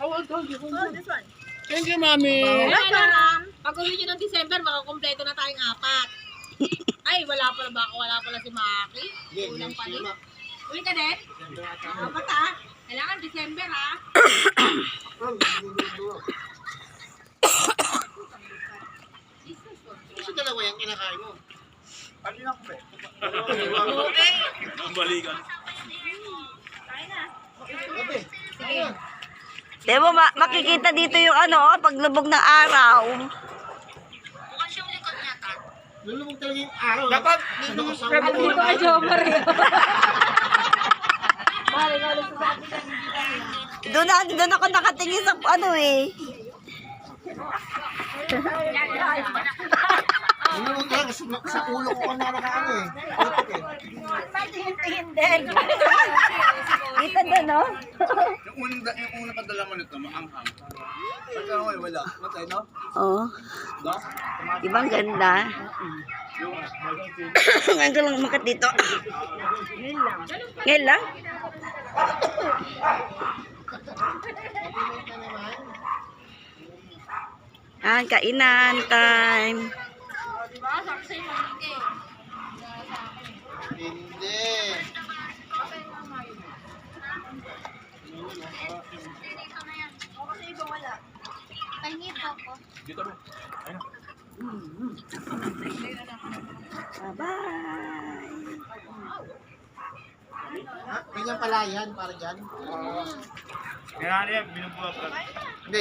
Oh, this one. Thank you, Mami. Welcome. Pag-uwi nyo ng December, makakompleto na tayong 4. Ay, wala pala si Maki. Kulang pa din. Uli ka din? Apat ha? Kailangan December ha? Kasi dalawa yung kinakain mo. Ano na ko eh? Okay. Ang balikan. Kain na. Sige. Sige. Di mo makikita dito yung paglubog ng araw. Lulubog talaga yung araw. Dapat, Dito ka, Jo Mario. Balik ka ulit sa atin. Doon ako nakatingin sa Lulubog talaga sa ulo ko na nakaano eh. Utok eh. Tingin din. Kita doon, no? Yung una padala mo nito, maanghang. Pagka ngayon, wala. Matay, no? Oo. No? Ibang ganda. Ngayon ko lang umakat dito. Ngayon lang? Kainan time. Diba? Sabi sa'yo, Maki. Hindi. dito mo. Ayun. Bye-bye. Ganyan pala yan, para dyan. Kaya yan, binubuha pa. Hindi,